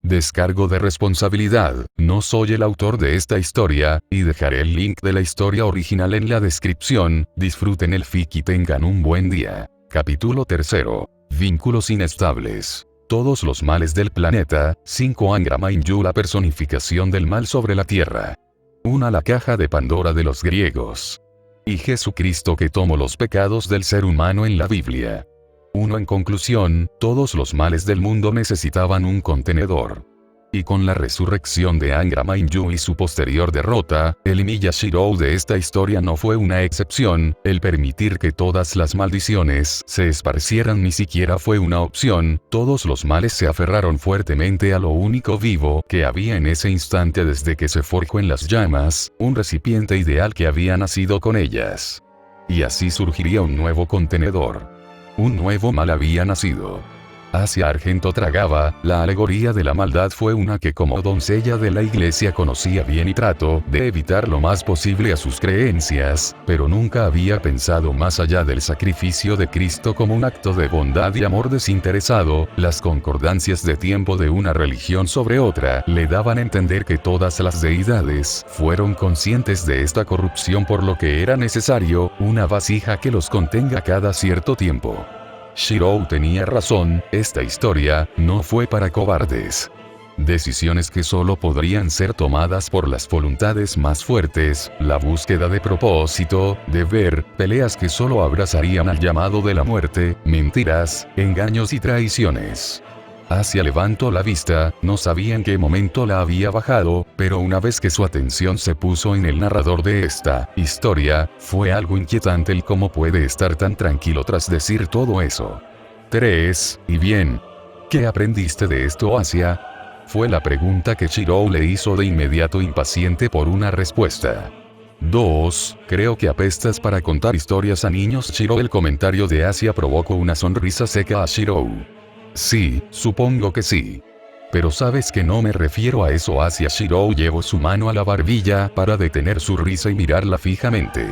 Descargo de responsabilidad, no soy el autor de esta historia, y dejaré el link de la historia original en la descripción. Disfruten el fic y tengan un buen día. Capítulo 3. Vínculos inestables. Todos los males del planeta. 5 Angra Mainyu, la personificación del mal sobre la tierra. 1 La caja de Pandora de los griegos. Y Jesucristo que tomó los pecados del ser humano en la Biblia. 1 En conclusión, todos los males del mundo necesitaban un contenedor. Y con la resurrección de Angra Mainyu y su posterior derrota, el Miyashiro de esta historia no fue una excepción. El permitir que todas las maldiciones se esparcieran ni siquiera fue una opción. Todos los males se aferraron fuertemente a lo único vivo que había en ese instante desde que se forjó en las llamas, un recipiente ideal que había nacido con ellas. Y así surgiría un nuevo contenedor. Un nuevo mal había nacido. Asia Argento tragaba. La alegoría de la maldad fue una que como doncella de la iglesia conocía bien y trató de evitar lo más posible a sus creencias, pero nunca había pensado más allá del sacrificio de Cristo como un acto de bondad y amor desinteresado. Las concordancias de tiempo de una religión sobre otra le daban a entender que todas las deidades fueron conscientes de esta corrupción, por lo que era necesario una vasija que los contenga cada cierto tiempo. Shirou tenía razón, esta historia no fue para cobardes. Decisiones que solo podrían ser tomadas por las voluntades más fuertes, la búsqueda de propósito, deber, peleas que solo abrazarían al llamado de la muerte, mentiras, engaños y traiciones. Asia levantó la vista, no sabía en qué momento la había bajado, pero una vez que su atención se puso en el narrador de esta historia, fue algo inquietante el cómo puede estar tan tranquilo tras decir todo eso. 3. Y bien, ¿qué aprendiste de esto, Asia? Fue la pregunta que Shirou le hizo de inmediato, impaciente por una respuesta. 2. Creo que apestas para contar historias a niños, Shirou. El comentario de Asia provocó una sonrisa seca a Shirou. Sí, supongo que sí. Pero sabes que no me refiero a eso. Hacia Shirou llevó su mano a la barbilla para detener su risa y mirarla fijamente.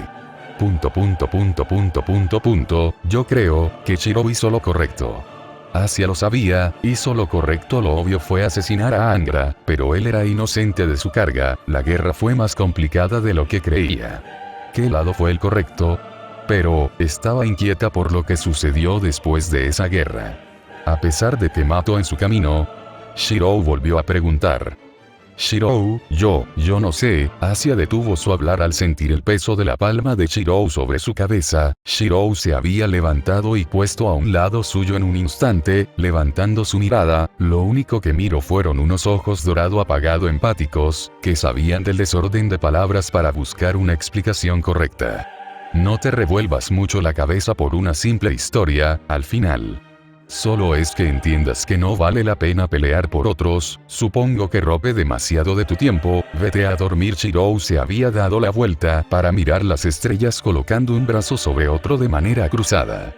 Yo creo que Shirou hizo lo correcto. Asia lo sabía, hizo lo correcto. Lo obvio fue asesinar a Angra, pero él era inocente de su carga. La guerra fue más complicada de lo que creía. ¿Qué lado fue el correcto? Pero estaba inquieta por lo que sucedió después de esa guerra. A pesar de que mató en su camino, Shirou volvió a preguntar. Shirou, yo no sé. Asia detuvo su hablar al sentir el peso de la palma de Shirou sobre su cabeza. Shirou se había levantado y puesto a un lado suyo en un instante, levantando su mirada. Lo único que miró fueron unos ojos dorado apagado empáticos, que sabían del desorden de palabras para buscar una explicación correcta. No te revuelvas mucho la cabeza por una simple historia, al final. Solo es que entiendas que no vale la pena pelear por otros. Supongo que robe demasiado de tu tiempo. Vete a dormir. Shirou se había dado la vuelta para mirar las estrellas colocando un brazo sobre otro de manera cruzada.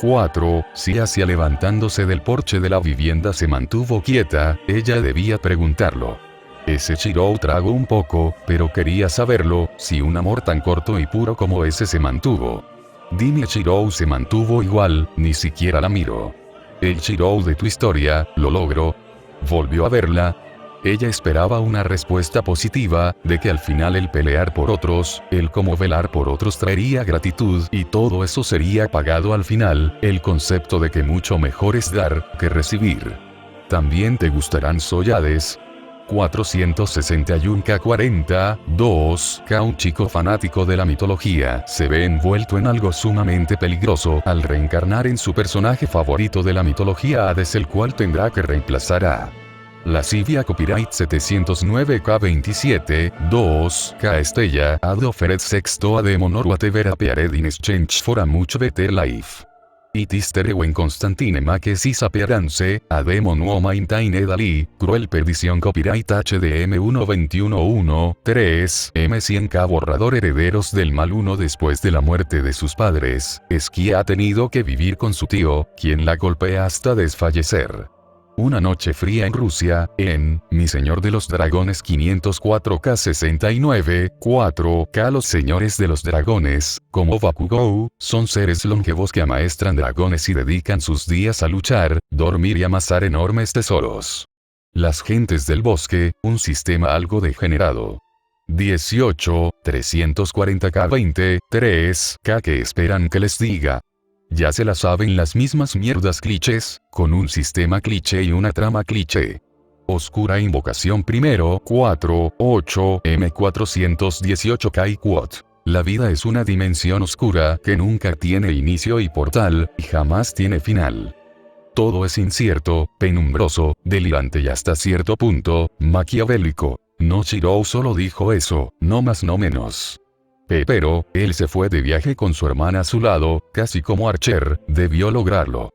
4. Si Asia, levantándose del porche de la vivienda, se mantuvo quieta, ella debía preguntarlo. Ese Shirou tragó un poco, pero quería saberlo, si un amor tan corto y puro como ese se mantuvo. Dime. Shirou se mantuvo igual, ni siquiera la miró. El Shirou de tu historia, lo logró. Volvió a verla. Ella esperaba una respuesta positiva, de que al final el pelear por otros, el cómo velar por otros traería gratitud y todo eso sería pagado al final, el concepto de que mucho mejor es dar que recibir. También te gustarán Soyades. 461 K40, 2. K. Un chico fanático de la mitología se ve envuelto en algo sumamente peligroso al reencarnar en su personaje favorito de la mitología Hades, el cual tendrá que reemplazar a Lascivia. Copyright 709 K27, 2. K. Estella had offered sex to a demon or whatever appeared in exchange for a much better life. It is true when Constantine makes his appearance, a demon woman maintained Ali, Cruel Perdición. Copyright HDM 1211, 3. M100K. Borrador. Herederos del mal. 1. Después de la muerte de sus padres, Esquia ha tenido que vivir con su tío, quien la golpea hasta desfallecer. Una noche fría en Rusia, en Mi Señor de los Dragones 504K69, 4K. Los señores de los dragones, como Bakugou, son seres longevos que amaestran dragones y dedican sus días a luchar, dormir y amasar enormes tesoros. Las gentes del bosque, un sistema algo degenerado. 18, 340k 20, 3k que esperan que les diga. Ya se la saben las mismas mierdas clichés, con un sistema cliché y una trama cliché. Oscura invocación primero, 4, 8, M418k y quad. La vida es una dimensión oscura que nunca tiene inicio y portal, y jamás tiene final. Todo es incierto, penumbroso, delirante y hasta cierto punto, maquiavélico. No Shirou solo dijo eso, no más no menos. Pero, él se fue de viaje con su hermana a su lado, casi como Archer, debió lograrlo.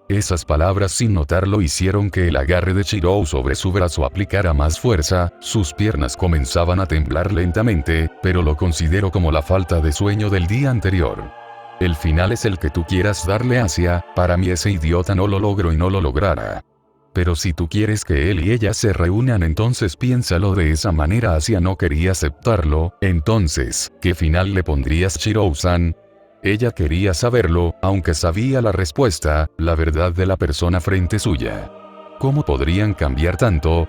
Esas palabras sin notarlo hicieron que el agarre de Shirou sobre su brazo aplicara más fuerza, sus piernas comenzaban a temblar lentamente, pero lo considero como la falta de sueño del día anterior. El final es el que tú quieras darle hacia, para mí ese idiota no lo logró y no lo logrará. Pero si tú quieres que él y ella se reúnan entonces piénsalo de esa manera. Asia no quería aceptarlo, entonces, ¿qué final le pondrías Shirou-san? Ella quería saberlo, aunque sabía la respuesta, la verdad de la persona frente suya. ¿Cómo podrían cambiar tanto?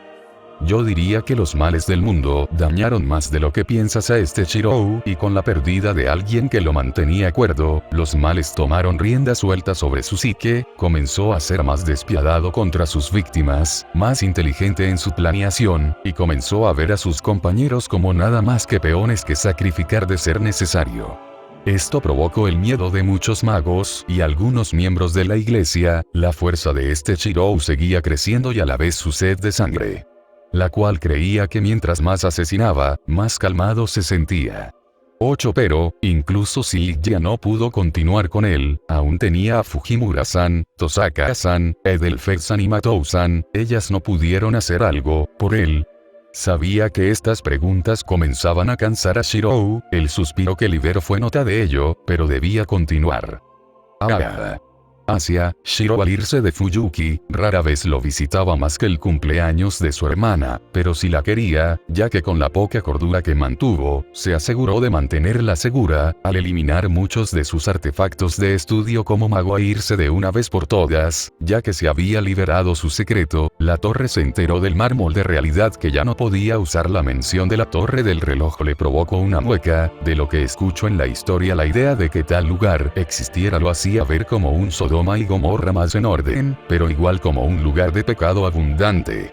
Yo diría que los males del mundo dañaron más de lo que piensas a este Shirou, y con la pérdida de alguien que lo mantenía cuerdo, los males tomaron rienda suelta sobre su psique, comenzó a ser más despiadado contra sus víctimas, más inteligente en su planeación, y comenzó a ver a sus compañeros como nada más que peones que sacrificar de ser necesario. Esto provocó el miedo de muchos magos y algunos miembros de la iglesia. La fuerza de este Shirou seguía creciendo y a la vez su sed de sangre, la cual creía que mientras más asesinaba, más calmado se sentía. 8 Pero, incluso si ya no pudo continuar con él, aún tenía a Fujimura-san, Tosaka-san, Edelfelt-san y Matou-san, ellas no pudieron hacer algo por él. Sabía que estas preguntas comenzaban a cansar a Shirou, el suspiro que liberó fue nota de ello, pero debía continuar. Asia, Shirou al irse de Fuyuki, rara vez lo visitaba más que el cumpleaños de su hermana, pero sí la quería, ya que con la poca cordura que mantuvo, se aseguró de mantenerla segura, al eliminar muchos de sus artefactos de estudio como mago a irse de una vez por todas, ya que se había liberado su secreto, la torre se enteró del mármol de realidad que ya no podía usar. La mención de la torre del reloj le provocó una mueca, de lo que escucho en la historia la idea de que tal lugar existiera lo hacía ver como un Sodoma y Gomorra más en orden, pero igual como un lugar de pecado abundante.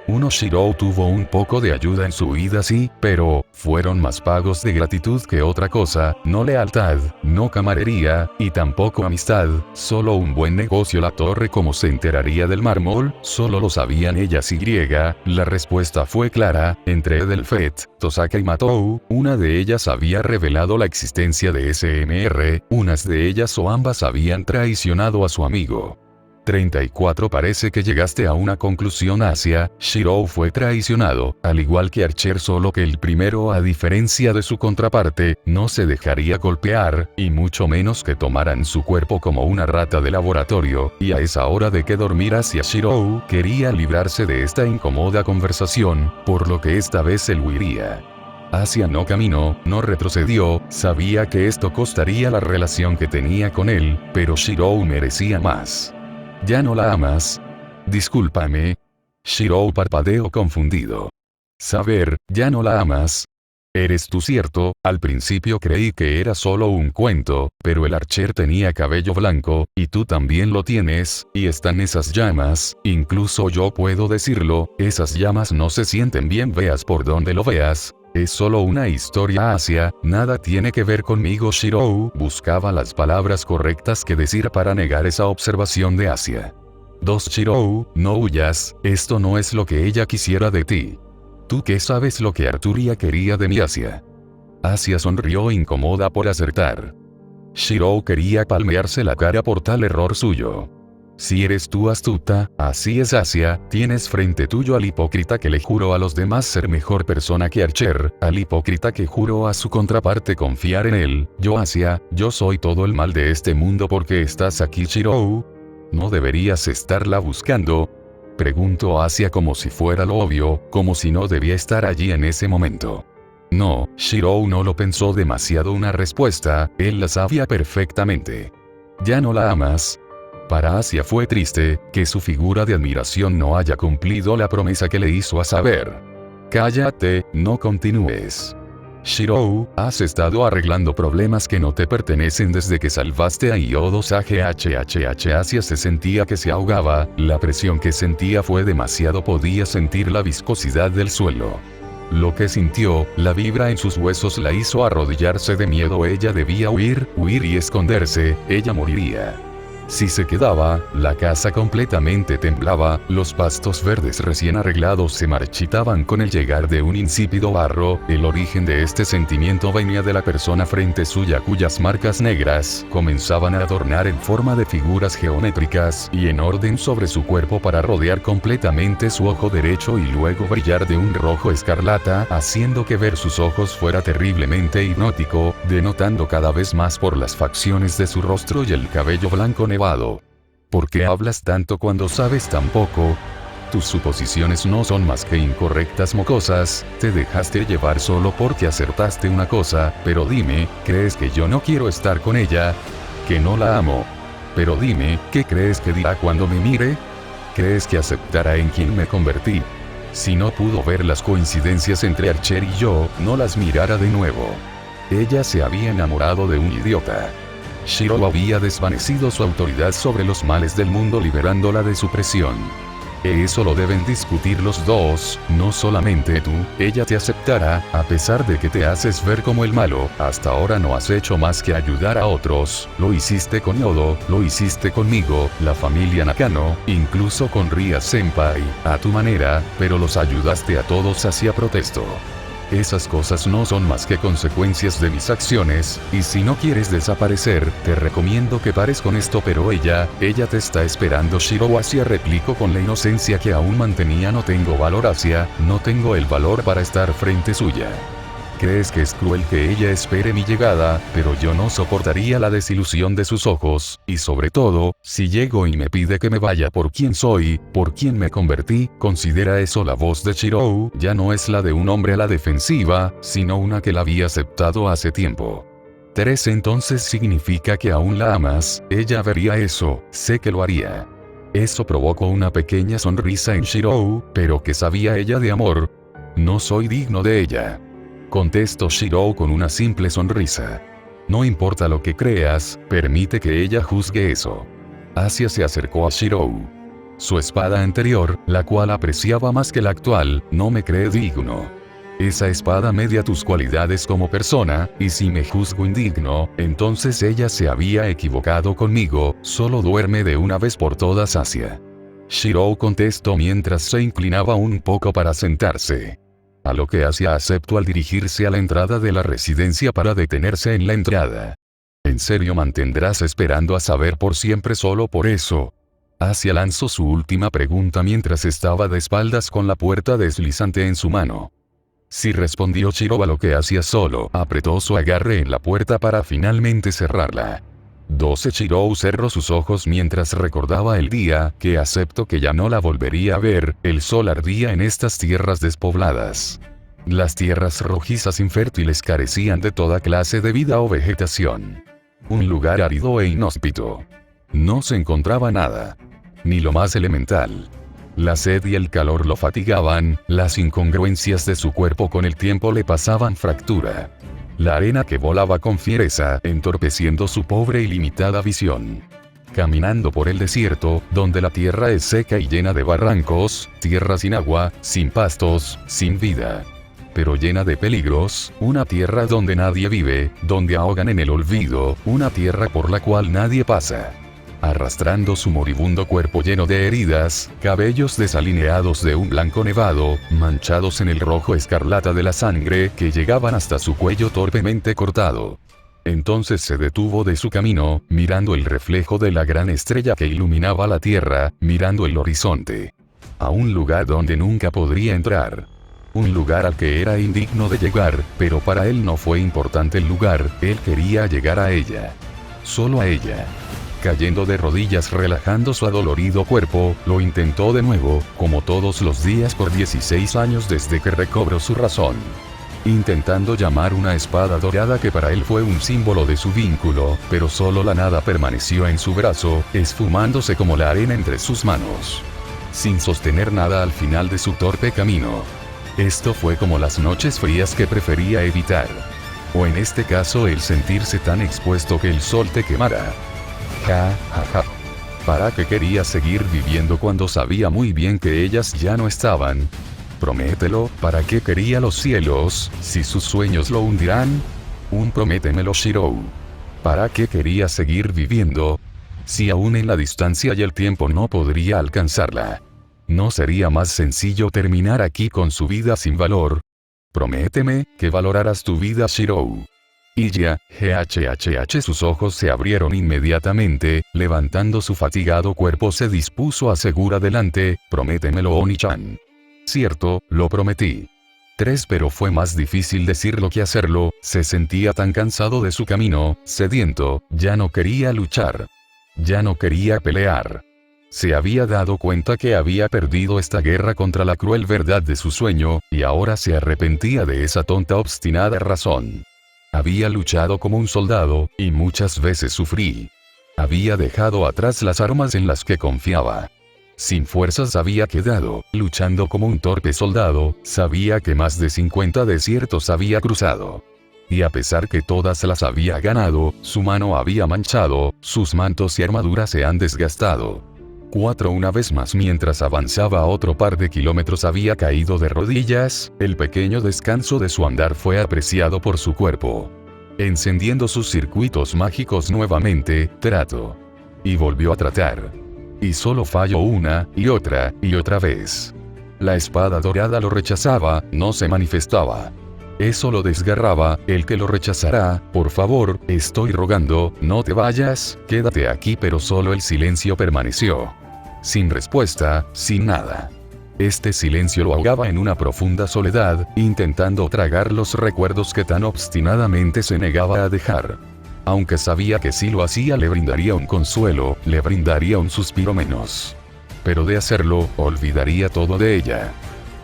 Shirou tuvo un poco de ayuda en su vida sí, pero, fueron más pagos de gratitud que otra cosa, no lealtad, no camaradería, y tampoco amistad, solo un buen negocio. La torre ¿cómo se enteraría del mármol? Solo lo sabían ellas y la respuesta fue clara, entre Edelfelt, Tosaka y Matou, una de ellas había revelado la existencia de SMR, unas de ellas o ambas habían traicionado a su amigo. 34 Parece que llegaste a una conclusión. Asia, Shirou fue traicionado, al igual que Archer, solo que el primero, a diferencia de su contraparte, no se dejaría golpear, y mucho menos que tomaran su cuerpo como una rata de laboratorio, y a esa hora de que dormir. Asia Shirou quería librarse de esta incómoda conversación, por lo que esta vez él huiría. Asia no caminó, no retrocedió, sabía que esto costaría la relación que tenía con él, pero Shirou merecía más. ¿Ya no la amas? Discúlpame. Shirou parpadeó confundido. Saber, ¿ya no la amas? Eres tú cierto, al principio creí que era solo un cuento, pero el Archer tenía cabello blanco, y tú también lo tienes, y están esas llamas, incluso yo puedo decirlo, esas llamas no se sienten bien, veas por donde lo veas. Es solo una historia. Asia, nada tiene que ver conmigo. Shirou buscaba las palabras correctas que decir para negar esa observación de Asia. 2 Shirou, no huyas, esto no es lo que ella quisiera de ti. ¿Tú qué sabes lo que Arturia quería de mi Asia? Asia sonrió incómoda por acertar. Shirou quería palmearse la cara por tal error suyo. Si eres tú astuta, así es Asia, tienes frente tuyo al hipócrita que le juró a los demás ser mejor persona que Archer, al hipócrita que juró a su contraparte confiar en él. Yo Asia, yo soy todo el mal de este mundo porque estás aquí. Shirou, ¿no deberías estarla buscando? Preguntó Asia como si fuera lo obvio, como si no debía estar allí en ese momento. No, Shirou no lo pensó demasiado una respuesta, él la sabía perfectamente. ¿Ya no la amas? Para Asia fue triste que su figura de admiración no haya cumplido la promesa que le hizo a saber. Cállate, no continúes. Shirou, has estado arreglando problemas que no te pertenecen desde que salvaste a Iodo Sage. Asia se sentía que se ahogaba, la presión que sentía fue demasiado, podía sentir la viscosidad del suelo. Lo que sintió, la vibra en sus huesos la hizo arrodillarse de miedo. Ella debía huir y esconderse, ella moriría. Si se quedaba, la casa completamente temblaba, los pastos verdes recién arreglados se marchitaban con el llegar de un insípido barro. El origen de este sentimiento venía de la persona frente suya, cuyas marcas negras comenzaban a adornar en forma de figuras geométricas y en orden sobre su cuerpo para rodear completamente su ojo derecho y luego brillar de un rojo escarlata, haciendo que ver sus ojos fuera terriblemente hipnótico, denotando cada vez más por las facciones de su rostro y el cabello blanco nevado. ¿Por qué hablas tanto cuando sabes tan poco? Tus suposiciones no son más que incorrectas mocosas, te dejaste llevar solo porque acertaste una cosa, pero dime, ¿crees que yo no quiero estar con ella? ¿Que no la amo? Pero dime, ¿qué crees que dirá cuando me mire? ¿Crees que aceptará en quien me convertí? Si no pudo ver las coincidencias entre Archer y yo, no las mirara de nuevo. Ella se había enamorado de un idiota. Shirou había desvanecido su autoridad sobre los males del mundo liberándola de su presión. Eso lo deben discutir los dos, no solamente tú. Ella te aceptará, a pesar de que te haces ver como el malo. Hasta ahora no has hecho más que ayudar a otros. Lo hiciste con Yodo, lo hiciste conmigo, la familia Nakano, incluso con Ria Senpai, a tu manera, pero los ayudaste a todos. Hacia protesto. Esas cosas no son más que consecuencias de mis acciones, y si no quieres desaparecer, te recomiendo que pares con esto. Pero ella te está esperando. Shirou Asia replicó con la inocencia que aún mantenía. No tengo valor, Asia, no tengo el valor para estar frente suya. Crees que es cruel que ella espere mi llegada, pero yo no soportaría la desilusión de sus ojos, y sobre todo, si llego y me pide que me vaya por quien soy, por quien me convertí. Considera eso. La voz de Shirou ya no es la de un hombre a la defensiva, sino una que la había aceptado hace tiempo. 3. Entonces significa que aún la amas. Ella vería eso, sé que lo haría. Eso provocó una pequeña sonrisa en Shirou, pero ¿qué sabía ella de amor? No soy digno de ella. Contestó Shirou con una simple sonrisa. No importa lo que creas, permite que ella juzgue eso. Asia se acercó a Shirou. Su espada anterior, la cual apreciaba más que la actual, no me cree digno. Esa espada media tus cualidades como persona, y si me juzgo indigno, entonces ella se había equivocado conmigo. Solo duerme de una vez por todas, Asia. Shirou contestó mientras se inclinaba un poco para sentarse. A lo que Asia aceptó al dirigirse a la entrada de la residencia para detenerse en la entrada. ¿En serio mantendrás esperando a saber por siempre solo por eso? Asia lanzó su última pregunta mientras estaba de espaldas con la puerta deslizante en su mano. Sí, respondió Shirou, a lo que Asia solo apretó su agarre en la puerta para finalmente cerrarla. 12. Shirou cerró sus ojos mientras recordaba el día que aceptó que ya no la volvería a ver. El sol ardía en estas tierras despobladas. Las tierras rojizas infértiles carecían de toda clase de vida o vegetación. Un lugar árido e inhóspito. No se encontraba nada. Ni lo más elemental. La sed y el calor lo fatigaban, las incongruencias de su cuerpo con el tiempo le pasaban fractura. La arena que volaba con fiereza, entorpeciendo su pobre y limitada visión. Caminando por el desierto, donde la tierra es seca y llena de barrancos, tierra sin agua, sin pastos, sin vida. Pero llena de peligros, una tierra donde nadie vive, donde ahogan en el olvido, una tierra por la cual nadie pasa. Arrastrando su moribundo cuerpo lleno de heridas, cabellos desalineados de un blanco nevado, manchados en el rojo escarlata de la sangre que llegaban hasta su cuello torpemente cortado. Entonces se detuvo de su camino, mirando el reflejo de la gran estrella que iluminaba la tierra, mirando el horizonte. A un lugar donde nunca podría entrar. Un lugar al que era indigno de llegar, pero para él no fue importante el lugar, él quería llegar a ella. Solo a ella. Cayendo de rodillas, relajando su adolorido cuerpo, lo intentó de nuevo, como todos los días por 16 años desde que recobró su razón. intentando llamar una espada dorada que para él fue un símbolo de su vínculo, pero solo la nada permaneció en su brazo, esfumándose como la arena entre sus manos, sin sostener nada al final de su torpe camino. Esto fue como las noches frías que prefería evitar. O en este caso el sentirse tan expuesto que el sol te quemara. Ja, ja, ja. ¿Para qué quería seguir viviendo cuando sabía muy bien que ellas ya no estaban? Promételo, ¿para qué quería los cielos, si sus sueños lo hundirán? Prométemelo, Shirou. ¿Para qué quería seguir viviendo? Si aún en la distancia y el tiempo no podría alcanzarla. ¿No sería más sencillo terminar aquí con su vida sin valor? Prométeme, que valorarás tu vida, Shirou. Y ya, sus ojos se abrieron inmediatamente, levantando su fatigado cuerpo se dispuso a seguir adelante, prométemelo, Oni-chan. Cierto, lo prometí. 3 Pero fue más difícil decirlo que hacerlo, se sentía tan cansado de su camino, sediento, ya no quería luchar. Ya no quería pelear. Se había dado cuenta que había perdido esta guerra contra la cruel verdad de su sueño, y ahora se arrepentía de esa tonta obstinada razón. Había luchado como un soldado, y muchas veces sufrí. Había dejado atrás las armas en las que confiaba. Sin fuerzas había quedado, luchando como un torpe soldado, sabía que más de 50 desiertos había cruzado. Y a pesar que todas las había ganado, su mano había manchado, sus mantos y armaduras se han desgastado. 4 Una vez más mientras avanzaba otro par de kilómetros había caído de rodillas, el pequeño descanso de su andar fue apreciado por su cuerpo. Encendiendo sus circuitos mágicos nuevamente, trató. Y volvió a tratar. Y solo falló una, y otra vez. La espada dorada lo rechazaba, no se manifestaba. Eso lo desgarraba, el que lo rechazará, por favor, estoy rogando, no te vayas, quédate aquí, pero solo el silencio permaneció. Sin respuesta, sin nada. Este silencio lo ahogaba en una profunda soledad, intentando tragar los recuerdos que tan obstinadamente se negaba a dejar. Aunque sabía que si lo hacía le brindaría un consuelo, le brindaría un suspiro menos. Pero de hacerlo, olvidaría todo de ella.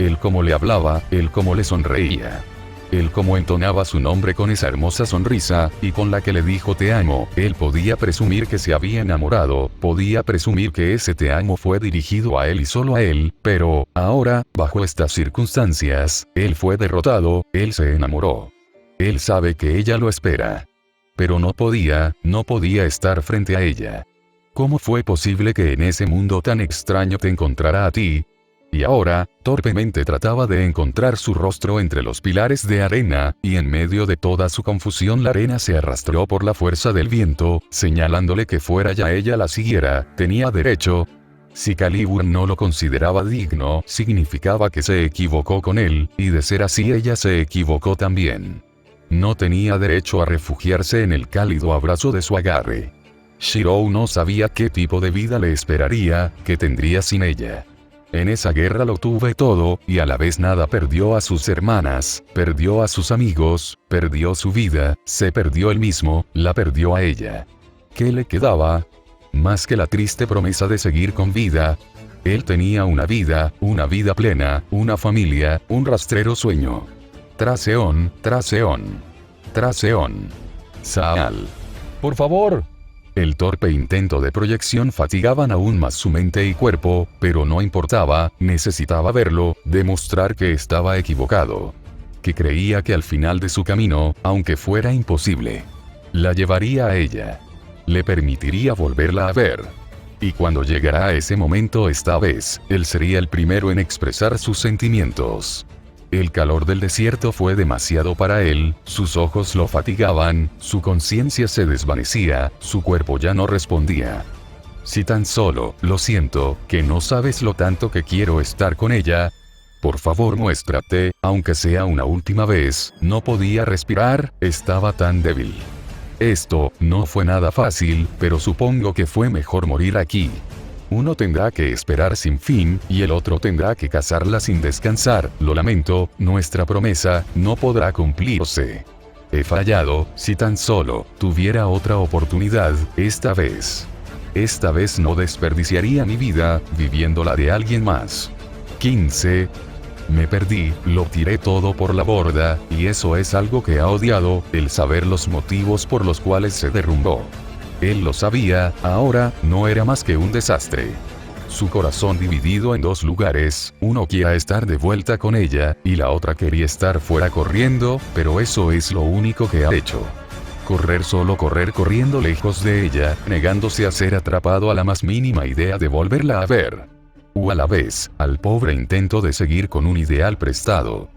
El cómo le hablaba, el cómo le sonreía. Él cómo entonaba su nombre con esa hermosa sonrisa, y con la que le dijo te amo, él podía presumir que se había enamorado, podía presumir que ese te amo fue dirigido a él y solo a él, pero, ahora, bajo estas circunstancias, él fue derrotado, él se enamoró. Él sabe que ella lo espera. Pero no podía estar frente a ella. ¿Cómo fue posible que en ese mundo tan extraño te encontrara a ti? Y ahora, torpemente trataba de encontrar su rostro entre los pilares de arena, y en medio de toda su confusión la arena se arrastró por la fuerza del viento, señalándole que fuera ya ella la siguiera, tenía derecho. Si Calibur no lo consideraba digno, significaba que se equivocó con él, y de ser así ella se equivocó también. No tenía derecho a refugiarse en el cálido abrazo de su agarre. Shirou no sabía qué tipo de vida le esperaría, que tendría sin ella. En esa guerra lo tuve todo, y a la vez nada. Perdió a sus hermanas, perdió a sus amigos, perdió su vida, se perdió él mismo, la perdió a ella. ¿Qué le quedaba? Más que la triste promesa de seguir con vida. Él tenía una vida plena, una familia, un rastrero sueño. Traseón, Traseón. Traseón. Saal. Por favor. El torpe intento de proyección fatigaban aún más su mente y cuerpo, pero no importaba, necesitaba verlo, demostrar que estaba equivocado. Que creía que al final de su camino, aunque fuera imposible, la llevaría a ella. Le permitiría volverla a ver. Y cuando llegara a ese momento esta vez, él sería el primero en expresar sus sentimientos. El calor del desierto fue demasiado para él, sus ojos lo fatigaban, su conciencia se desvanecía, su cuerpo ya no respondía. Si tan solo, lo siento, que no sabes lo tanto que quiero estar con ella. Por favor muéstrate, aunque sea una última vez, no podía respirar, estaba tan débil. Esto, no fue nada fácil, pero supongo que fue mejor morir aquí. Uno tendrá que esperar sin fin, y el otro tendrá que cazarla sin descansar, lo lamento, nuestra promesa, no podrá cumplirse. He fallado, si tan solo, tuviera otra oportunidad, esta vez. Esta vez no desperdiciaría mi vida, viviendo la de alguien más. 15. Me perdí, lo tiré todo por la borda, y eso es algo que ha odiado, el saber los motivos por los cuales se derrumbó. Él lo sabía, ahora, no era más que un desastre. Su corazón dividido en dos lugares, uno quería estar de vuelta con ella, y la otra quería estar fuera corriendo, pero eso es lo único que ha hecho. Correr, solo correr corriendo lejos de ella, negándose a ser atrapado a la más mínima idea de volverla a ver. O a la vez, al pobre intento de seguir con un ideal prestado.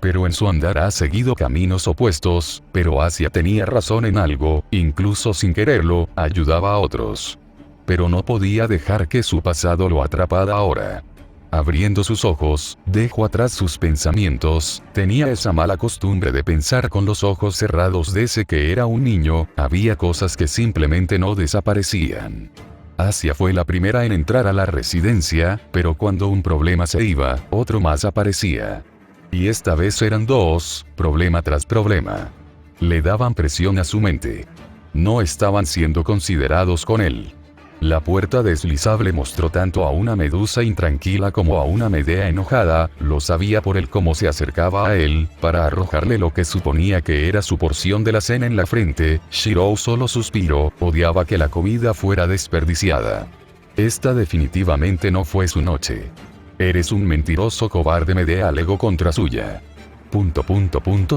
Pero en su andar ha seguido caminos opuestos, pero Asia tenía razón en algo, incluso sin quererlo, ayudaba a otros. Pero no podía dejar que su pasado lo atrapara ahora. Abriendo sus ojos, dejó atrás sus pensamientos, tenía esa mala costumbre de pensar con los ojos cerrados desde que era un niño, había cosas que simplemente no desaparecían. Asia fue la primera en entrar a la residencia, pero cuando un problema se iba, otro más aparecía. Y esta vez eran dos, problema tras problema. Le daban presión a su mente. No estaban siendo considerados con él. La puerta deslizable mostró tanto a una Medusa intranquila como a una Medea enojada, lo sabía por el cómo se acercaba a él, para arrojarle lo que suponía que era su porción de la cena en la frente. Shirou solo suspiró, odiaba que la comida fuera desperdiciada. Esta definitivamente no fue su noche. Eres un mentiroso cobarde, Medea alegó contra suya.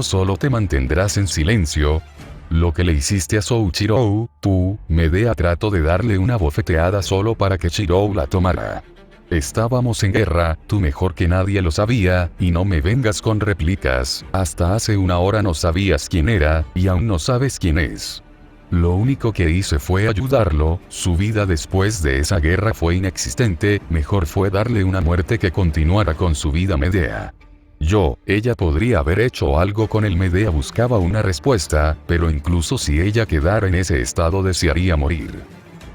Solo te mantendrás en silencio. Lo que le hiciste a Souchirou, Medea trató de darle una bofeteada solo para que Shirou la tomara. Estábamos en guerra, tú mejor que nadie lo sabía, y no me vengas con réplicas, hasta hace una hora no sabías quién era, y aún no sabes quién es. Lo único que hice fue ayudarlo, su vida después de esa guerra fue inexistente, mejor fue darle una muerte que continuara con su vida. Medea. Ella podría haber hecho algo con él. Medea buscaba una respuesta, pero incluso si ella quedara en ese estado desearía morir.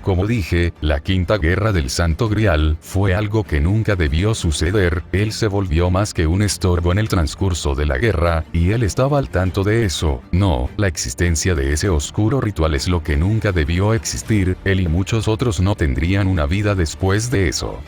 Como dije, la quinta guerra del Santo Grial fue algo que nunca debió suceder, él se volvió más que un estorbo en el transcurso de la guerra, y él estaba al tanto de eso. No, la existencia de ese oscuro ritual es lo que nunca debió existir, él y muchos otros no tendrían una vida después de eso.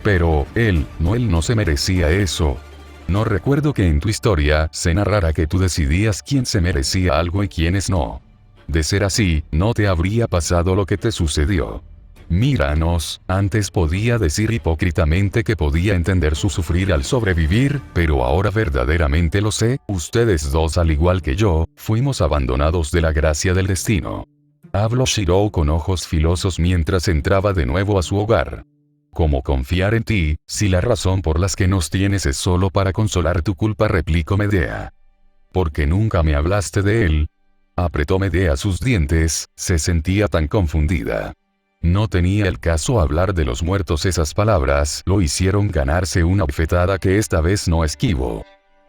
Pero, él no se merecía eso. No recuerdo que en tu historia se narrara que tú decidías quién se merecía algo y quiénes no. De ser así, no te habría pasado lo que te sucedió. Míranos, antes podía decir hipócritamente que podía entender su sufrir al sobrevivir, pero ahora verdaderamente lo sé, ustedes dos al igual que yo, fuimos abandonados de la gracia del destino. Habló Shirou con ojos filosos mientras entraba de nuevo a su hogar. ¿Cómo confiar en ti, si la razón por las que nos tienes es solo para consolar tu culpa? Replicó Medea. ¿Por qué nunca me hablaste de él? Apretó Medea sus dientes, se sentía tan confundida. No tenía el caso hablar de los muertos, esas palabras lo hicieron ganarse una bofetada que esta vez no esquivó.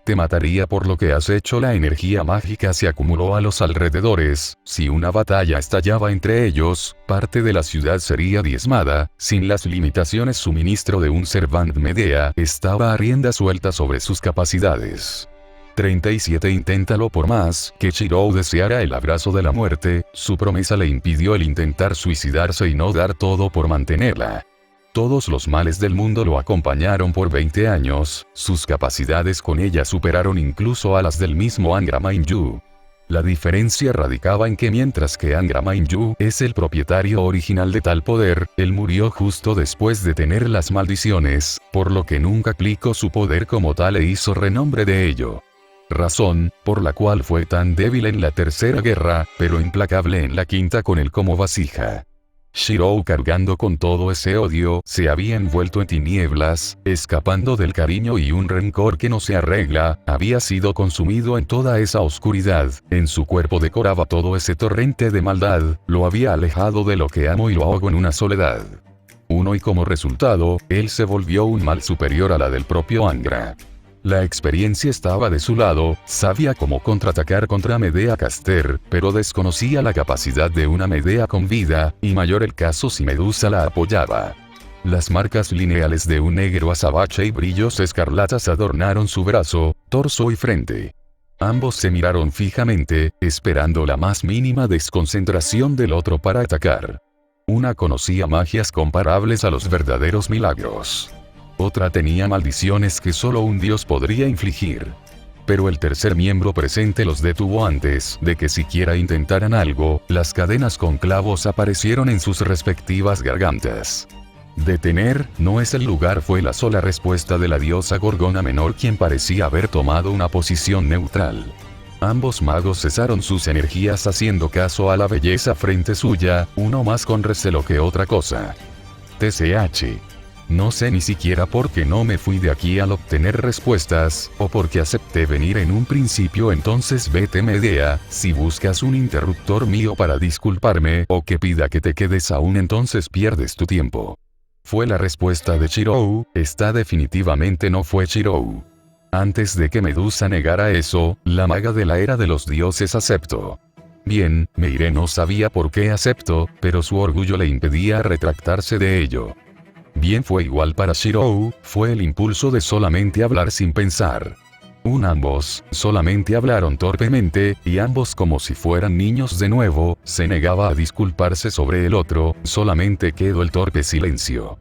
Te mataría por lo que has hecho. La energía mágica se acumuló a los alrededores, si una batalla estallaba entre ellos, parte de la ciudad sería diezmada, sin las limitaciones suministro de un Servant. Medea estaba a rienda suelta sobre sus capacidades. 37 Inténtalo. Por más que Shirou deseara el abrazo de la muerte, su promesa le impidió el intentar suicidarse y no dar todo por mantenerla. Todos los males del mundo lo acompañaron por 20 años, sus capacidades con ella superaron incluso a las del mismo Angra Mainyu. La diferencia radicaba en que mientras que Angra Mainyu es el propietario original de tal poder, él murió justo después de tener las maldiciones, por lo que nunca aplicó su poder como tal e hizo renombre de ello. Razón, por la cual fue tan débil en la tercera guerra, pero implacable en la quinta con él como vasija. Shirou, cargando con todo ese odio, se había envuelto en tinieblas, escapando del cariño y un rencor que no se arregla, había sido consumido en toda esa oscuridad, en su cuerpo decoraba todo ese torrente de maldad, lo había alejado de lo que amo y lo ahogó en una soledad. Y como resultado, él se volvió un mal superior a la del propio Angra. La experiencia estaba de su lado, sabía cómo contraatacar contra Medea Caster, pero desconocía la capacidad de una Medea con vida, y mayor el caso si Medusa la apoyaba. Las marcas lineales de un negro azabache y brillos escarlatas adornaron su brazo, torso y frente. Ambos se miraron fijamente, esperando la más mínima desconcentración del otro para atacar. Una conocía magias comparables a los verdaderos milagros. Otra tenía maldiciones que solo un dios podría infligir. Pero el tercer miembro presente los detuvo antes de que siquiera intentaran algo. Las cadenas con clavos aparecieron en sus respectivas gargantas. Detener no es el lugar, fue la sola respuesta de la diosa Gorgona Menor, quien parecía haber tomado una posición neutral. Ambos magos cesaron sus energías haciendo caso a la belleza frente suya, uno más con recelo que otra cosa. TCH. No sé ni siquiera por qué no me fui de aquí al obtener respuestas, o porque acepté venir en un principio. Entonces vete, Medea, si buscas un interruptor mío para disculparme, o que pida que te quedes aún, entonces pierdes tu tiempo. Fue la respuesta de Chirou. Esta definitivamente no fue Chirou. Antes de que Medusa negara eso, la maga de la era de los dioses aceptó. Bien, me iré, no sabía por qué aceptó, pero su orgullo le impedía retractarse de ello. Bien, fue igual para Chirou, fue el impulso de solamente hablar sin pensar. Ambos solamente hablaron torpemente, y ambos, como si fueran niños de nuevo, se negaba a disculparse sobre el otro, solamente quedó el torpe silencio.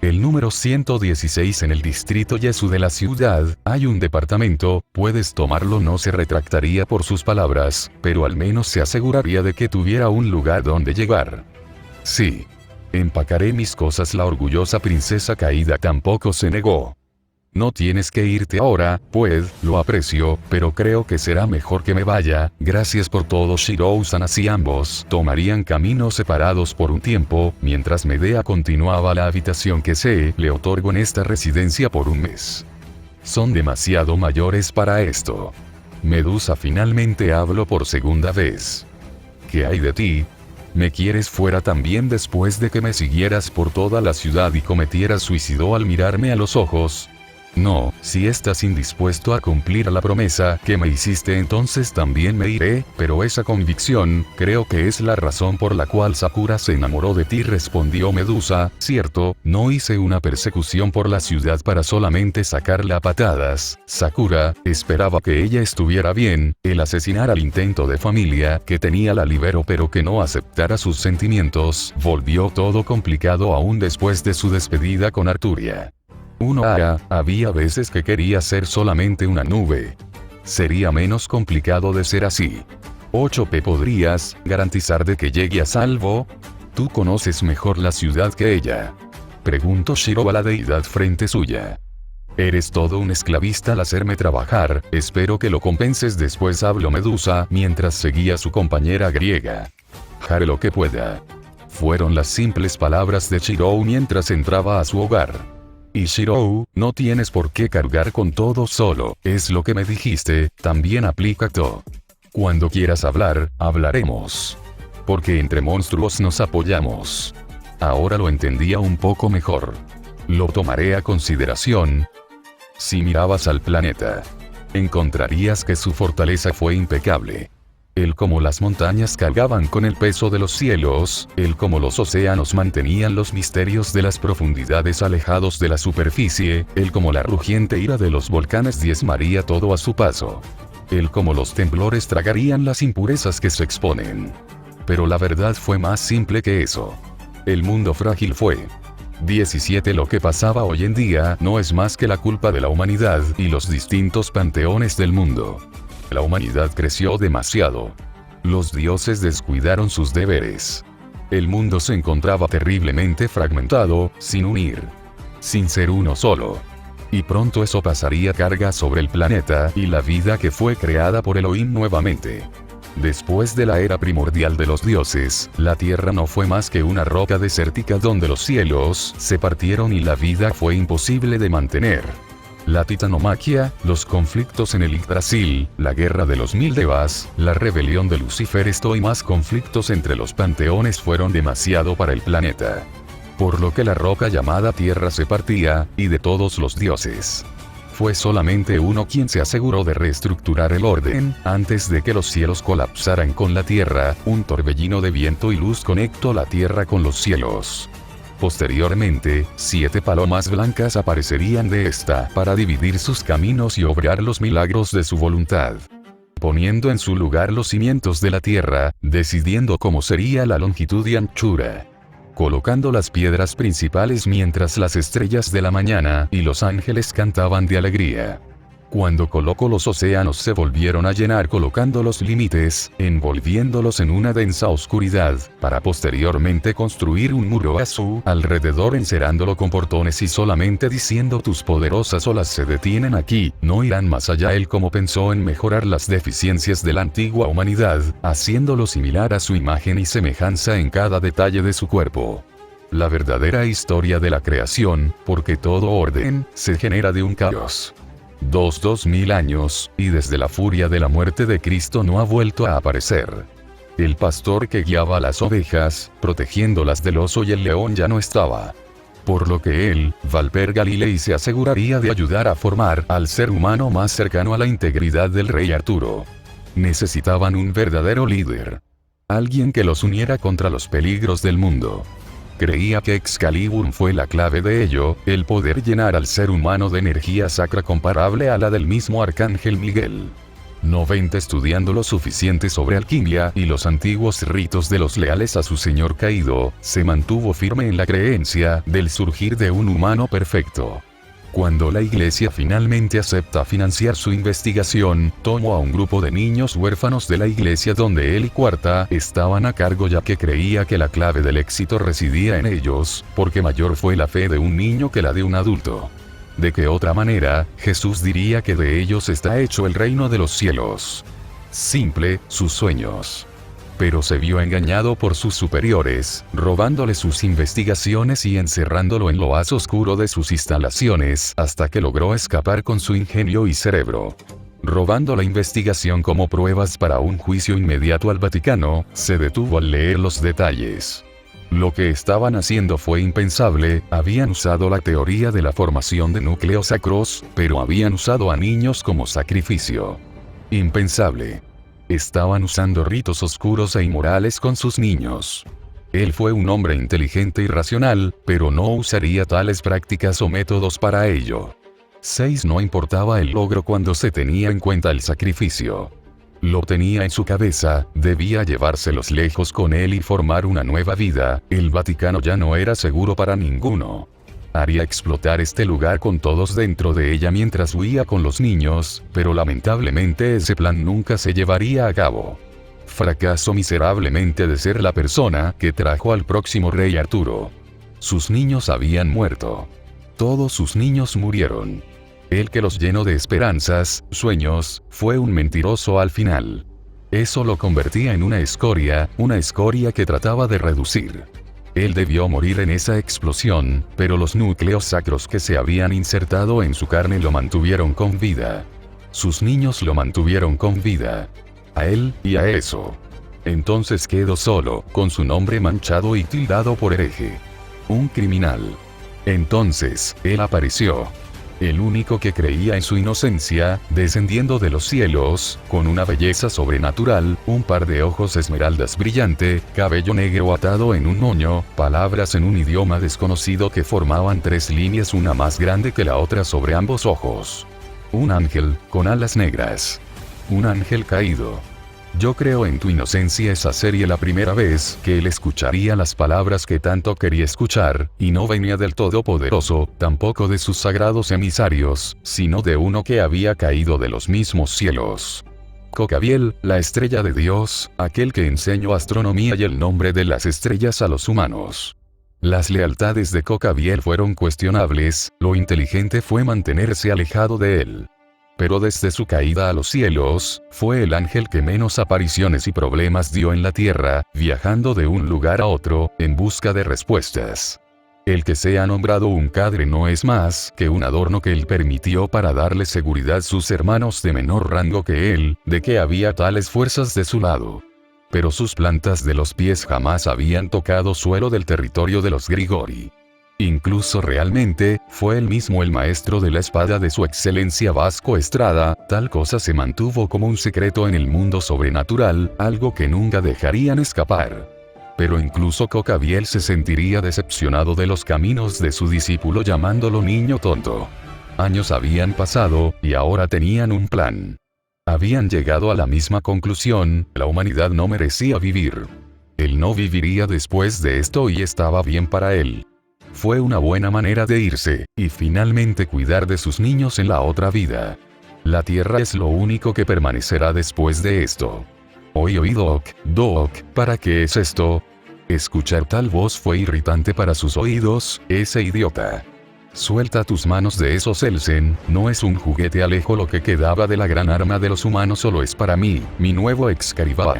El número 116 en el distrito Yesu de la ciudad, hay un departamento, puedes tomarlo. No se retractaría por sus palabras, pero al menos se aseguraría de que tuviera un lugar donde llegar. Sí. Empacaré mis cosas. La orgullosa princesa caída tampoco se negó. No tienes que irte ahora, pues, lo aprecio, pero creo que será mejor que me vaya. Gracias por todo, Shirou-san. Así ambos tomarían caminos separados por un tiempo, mientras Medea continuaba la habitación que se le otorgó en esta residencia por un mes. Son demasiado mayores para esto. Medusa finalmente habló por segunda vez. ¿Qué hay de ti? ¿Me quieres fuera también después de que me siguieras por toda la ciudad y cometieras suicidio al mirarme a los ojos? No, si estás indispuesto a cumplir la promesa que me hiciste, entonces también me iré, pero esa convicción, creo que es la razón por la cual Sakura se enamoró de ti, respondió Medusa. Cierto, no hice una persecución por la ciudad para solamente sacarla a patadas. Sakura esperaba que ella estuviera bien, el asesinar al intento de familia que tenía la liberó, pero que no aceptara sus sentimientos, volvió todo complicado aún después de su despedida con Arturia. Había veces que quería ser solamente una nube. Sería menos complicado de ser así. 8p. ¿Podrías garantizar de que llegue a salvo? Tú conoces mejor la ciudad que ella. Preguntó Shirou a la deidad frente suya. Eres todo un esclavista al hacerme trabajar, espero que lo compenses después, habló Medusa mientras seguía a su compañera griega. Haré lo que pueda. Fueron las simples palabras de Shirou mientras entraba a su hogar. Y Shirou, no tienes por qué cargar con todo solo, es lo que me dijiste, también aplica todo. Cuando quieras hablar, hablaremos. Porque entre monstruos nos apoyamos. Ahora lo entendía un poco mejor. Lo tomaré a consideración. Si mirabas al planeta, encontrarías que su fortaleza fue impecable. El cómo las montañas cargaban con el peso de los cielos, el cómo los océanos mantenían los misterios de las profundidades alejados de la superficie, el cómo la rugiente ira de los volcanes diezmaría todo a su paso. El cómo los temblores tragarían las impurezas que se exponen. Pero la verdad fue más simple que eso. El mundo frágil fue. 17. Lo que pasaba hoy en día no es más que la culpa de la humanidad y los distintos panteones del mundo. La humanidad creció demasiado. Los dioses descuidaron sus deberes. El mundo se encontraba terriblemente fragmentado, sin unir. Sin ser uno solo. Y pronto eso pasaría carga sobre el planeta y la vida que fue creada por Elohim nuevamente. Después de la era primordial de los dioses, la tierra no fue más que una roca desértica donde los cielos se partieron y la vida fue imposible de mantener. La titanomaquia, los conflictos en el Yggdrasil, la guerra de los 1000 devas, la rebelión de Lucifer, esto y más conflictos entre los panteones fueron demasiado para el planeta. Por lo que la roca llamada Tierra se partía, y de todos los dioses. Fue solamente uno quien se aseguró de reestructurar el orden, antes de que los cielos colapsaran con la Tierra, un torbellino de viento y luz conectó la Tierra con los cielos. Posteriormente, 7 palomas blancas aparecerían de esta para dividir sus caminos y obrar los milagros de su voluntad. Poniendo en su lugar los cimientos de la tierra, decidiendo cómo sería la longitud y anchura. colocando las piedras principales mientras las estrellas de la mañana y los ángeles cantaban de alegría. Cuando colocó los océanos se volvieron a llenar colocando los límites, envolviéndolos en una densa oscuridad, para posteriormente construir un muro a su alrededor encerándolo con portones y solamente diciendo tus poderosas olas se detienen aquí, no irán más allá. Él como pensó en mejorar las deficiencias de la antigua humanidad, haciéndolo similar a su imagen y semejanza en cada detalle de su cuerpo. La verdadera historia de la creación, porque todo orden, se genera de un caos. 2000 años, y desde la furia de la muerte de Cristo no ha vuelto a aparecer. El pastor que guiaba a las ovejas, protegiéndolas del oso y el león ya no estaba. Por lo que él, Walper Galilei, se aseguraría de ayudar a formar al ser humano más cercano a la integridad del rey Arturo. Necesitaban un verdadero líder. Alguien que los uniera contra los peligros del mundo. Creía que Excalibur fue la clave de ello, el poder llenar al ser humano de energía sacra comparable a la del mismo arcángel Miguel. 90 estudiando lo suficiente sobre alquimia y los antiguos ritos de los leales a su señor caído, se mantuvo firme en la creencia del surgir de un humano perfecto. Cuando la iglesia finalmente acepta financiar su investigación, tomó a un grupo de niños huérfanos de la iglesia donde él y Cuarta estaban a cargo, ya que creía que la clave del éxito residía en ellos, porque mayor fue la fe de un niño que la de un adulto. ¿De qué otra manera, Jesús diría que de ellos está hecho el reino de los cielos? Simple, sus sueños. Pero se vio engañado por sus superiores, robándole sus investigaciones y encerrándolo en lo más oscuro de sus instalaciones, hasta que logró escapar con su ingenio y cerebro. Robando la investigación como pruebas para un juicio inmediato al Vaticano, se detuvo al leer los detalles. Lo que estaban haciendo fue impensable, habían usado la teoría de la formación de núcleos sacros, pero habían usado a niños como sacrificio. Impensable. Estaban usando ritos oscuros e inmorales con sus niños. Él fue un hombre inteligente y racional, pero no usaría tales prácticas o métodos para ello. 6. No importaba el logro cuando se tenía en cuenta el sacrificio. Lo tenía en su cabeza, debía llevárselos lejos con él y formar una nueva vida. El Vaticano ya no era seguro para ninguno. Haría explotar este lugar con todos dentro de ella mientras huía con los niños, pero lamentablemente ese plan nunca se llevaría a cabo. Fracasó miserablemente de ser la persona que trajo al próximo rey Arturo. Sus niños habían muerto. Todos sus niños murieron. Él, que los llenó de esperanzas, sueños, fue un mentiroso al final. Eso lo convertía en una escoria que trataba de reducir. Él debió morir en esa explosión, pero los núcleos sacros que se habían insertado en su carne lo mantuvieron con vida. Sus niños lo mantuvieron con vida. A él, y a eso. Entonces quedó solo, con su nombre manchado y tildado por hereje. Un criminal. Entonces, él apareció. El único que creía en su inocencia, descendiendo de los cielos, con una belleza sobrenatural, un par de ojos esmeraldas brillante, cabello negro atado en un moño, palabras en un idioma desconocido que formaban 3 líneas una más grande que la otra sobre ambos ojos. Un ángel, con alas negras. Un ángel caído. Yo creo en tu inocencia. Esa sería la primera vez que él escucharía las palabras que tanto quería escuchar, y no venía del Todopoderoso, tampoco de sus sagrados emisarios, sino de uno que había caído de los mismos cielos. Cocabiel, la estrella de Dios, aquel que enseñó astronomía y el nombre de las estrellas a los humanos. Las lealtades de Cocabiel fueron cuestionables, lo inteligente fue mantenerse alejado de él. Pero desde su caída a los cielos, fue el ángel que menos apariciones y problemas dio en la tierra, viajando de un lugar a otro, en busca de respuestas. El que sea nombrado un cadre no es más que un adorno que él permitió para darle seguridad a sus hermanos de menor rango que él, de que había tales fuerzas de su lado. Pero sus plantas de los pies jamás habían tocado suelo del territorio de los Grigori. Incluso realmente, fue él mismo el maestro de la espada de su excelencia Vasco Estrada, tal cosa se mantuvo como un secreto en el mundo sobrenatural, algo que nunca dejarían escapar. Pero incluso Cocabiel se sentiría decepcionado de los caminos de su discípulo llamándolo niño tonto. Años habían pasado, y ahora tenían un plan. Habían llegado a la misma conclusión, la humanidad no merecía vivir. Él no viviría después de esto y estaba bien para él. Fue una buena manera de irse, y finalmente cuidar de sus niños en la otra vida. La tierra es lo único que permanecerá después de esto. Oí, Doc, ¿para qué es esto? Escuchar tal voz fue irritante para sus oídos, ese idiota. Suelta tus manos de eso, Selsen, no es un juguete Alejo, lo que quedaba de la gran arma de los humanos solo es para mí, mi nuevo Excalibur.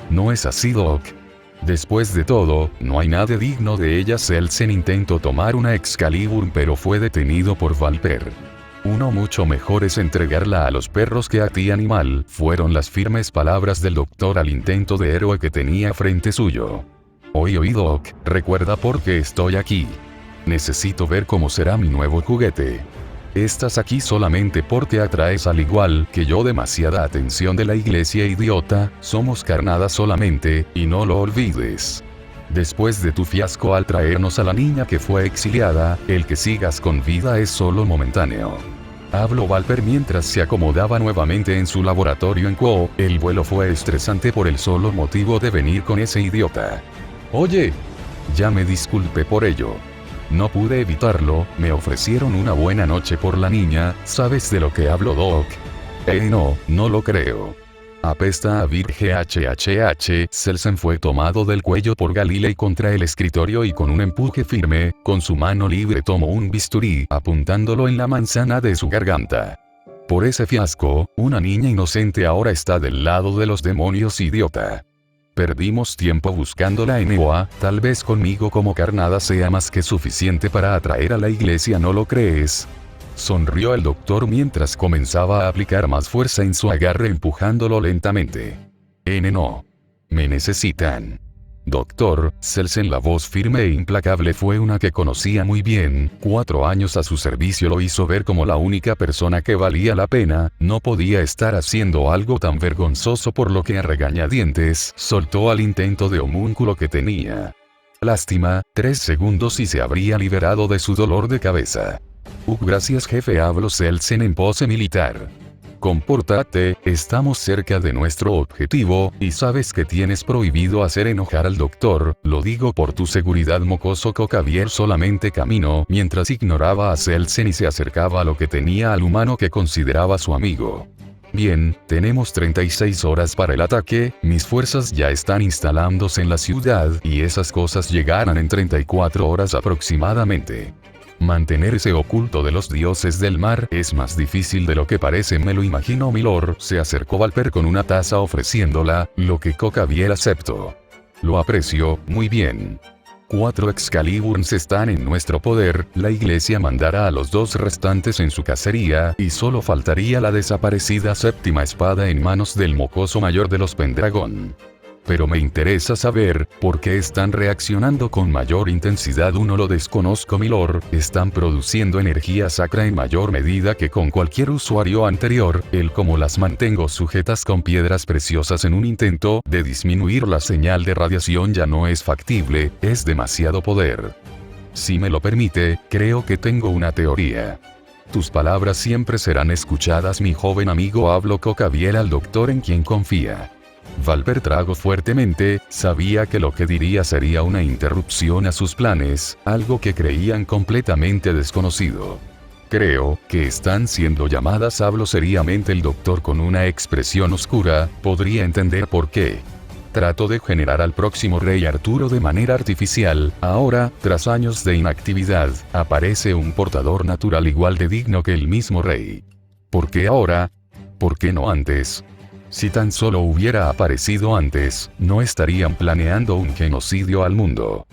No es así, Doc. Después de todo, no hay nada digno de ella. Selsen intentó tomar una Excalibur pero fue detenido por Valper. Uno mucho mejor es entregarla a los perros que a ti, animal, fueron las firmes palabras del doctor al intento de héroe que tenía frente suyo. Oí, Doc, recuerda por qué estoy aquí. Necesito ver cómo será mi nuevo juguete. Estás aquí solamente porque atraes al igual que yo demasiada atención de la iglesia, idiota, somos carnada solamente, y no lo olvides. Después de tu fiasco al traernos a la niña que fue exiliada, el que sigas con vida es solo momentáneo. Habló Valper mientras se acomodaba nuevamente en su laboratorio en Quo. El vuelo fue estresante por el solo motivo de venir con ese idiota. Oye, ya me disculpé por ello. No pude evitarlo, me ofrecieron una buena noche por la niña, ¿sabes de lo que hablo, Doc? No lo creo. Apesta a virge hhh. Selsen fue tomado del cuello por Galilei contra el escritorio y con un empuje firme, con su mano libre tomó un bisturí, apuntándolo en la manzana de su garganta. Por ese fiasco, una niña inocente ahora está del lado de los demonios, idiota. Perdimos tiempo buscándola en Eoa, tal vez conmigo como carnada sea más que suficiente para atraer a la iglesia, ¿no lo crees? Sonrió el doctor mientras comenzaba a aplicar más fuerza en su agarre empujándolo lentamente. No. Me necesitan. Doctor, Selsen, la voz firme e implacable fue una que conocía muy bien, 4 años a su servicio lo hizo ver como la única persona que valía la pena, no podía estar haciendo algo tan vergonzoso por lo que a regañadientes soltó al intento de homúnculo que tenía. Lástima, 3 segundos y se habría liberado de su dolor de cabeza. Gracias, jefe, habló Selsen en pose militar. Compórtate, estamos cerca de nuestro objetivo, y sabes que tienes prohibido hacer enojar al doctor, lo digo por tu seguridad, mocoso. Cocavier solamente caminó mientras ignoraba a Selsen y se acercaba a lo que tenía al humano que consideraba su amigo. Bien, tenemos 36 horas para el ataque, mis fuerzas ya están instalándose en la ciudad, y esas cosas llegarán en 34 horas aproximadamente. Mantenerse oculto de los dioses del mar es más difícil de lo que parece, me lo imagino, milord. Se acercó Valper con una taza ofreciéndola, lo que Cocavier aceptó. Lo aprecio, muy bien. 4 Excaliburs están en nuestro poder, la iglesia mandará a los 2 restantes en su cacería, y solo faltaría la desaparecida 7ª espada en manos del mocoso mayor de los Pendragon. Pero me interesa saber, ¿por qué están reaccionando con mayor intensidad? No lo desconozco, milord, están produciendo energía sacra en mayor medida que con cualquier usuario anterior, el como las mantengo sujetas con piedras preciosas en un intento de disminuir la señal de radiación ya no es factible, es demasiado poder. Si me lo permite, creo que tengo una teoría. Tus palabras siempre serán escuchadas, mi joven amigo, habló Cocavier al doctor en quien confía. Valper tragó fuertemente, sabía que lo que diría sería una interrupción a sus planes, algo que creían completamente desconocido. Creo que están siendo llamadas, habló seriamente el doctor con una expresión oscura, podría entender por qué. Trato de generar al próximo rey Arturo de manera artificial, ahora, tras años de inactividad, aparece un portador natural igual de digno que el mismo rey. ¿Por qué ahora? ¿Por qué no antes? Si tan solo hubiera aparecido antes, no estarían planeando un genocidio al mundo.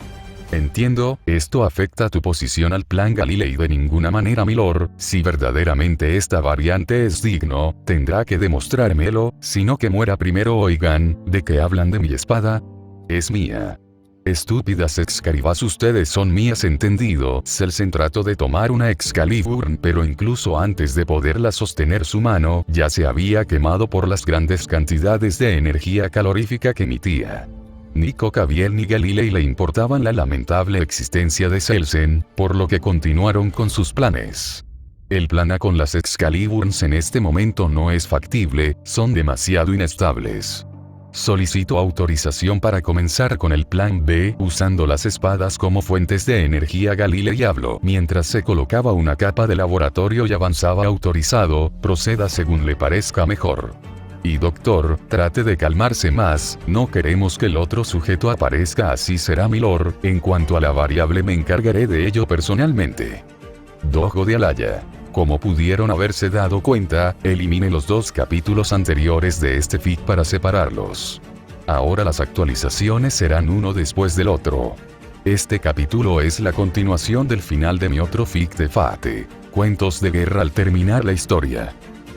Entiendo, esto afecta tu posición al plan Galilei de ninguna manera, milord. Si verdaderamente esta variante es digno, tendrá que demostrármelo, sino que muera primero. Oigan, ¿de qué hablan de mi espada? Es mía. Estúpidas Excaliburs, ustedes son mías, entendido. Selsen trató de tomar una Excalibur, pero incluso antes de poderla sostener su mano, ya se había quemado por las grandes cantidades de energía calorífica que emitía. Ni Cocavier ni Galilei le importaban la lamentable existencia de Selsen, por lo que continuaron con sus planes. El plan A con las Excaliburs en este momento no es factible, son demasiado inestables. Solicito autorización para comenzar con el plan B usando las espadas como fuentes de energía. Galilei habló mientras se colocaba una capa de laboratorio y avanzaba. Autorizado, proceda según le parezca mejor. Y doctor, trate de calmarse más, no queremos que el otro sujeto aparezca. Así será, milord, en cuanto a la variable me encargaré de ello personalmente. Dojo de Alaya. Como pudieron haberse dado cuenta, elimine los 2 capítulos anteriores de este fic para separarlos. Ahora las actualizaciones serán uno después del otro. Este capítulo es la continuación del final de mi otro fic de Fate, Cuentos de Guerra. Al terminar la historia,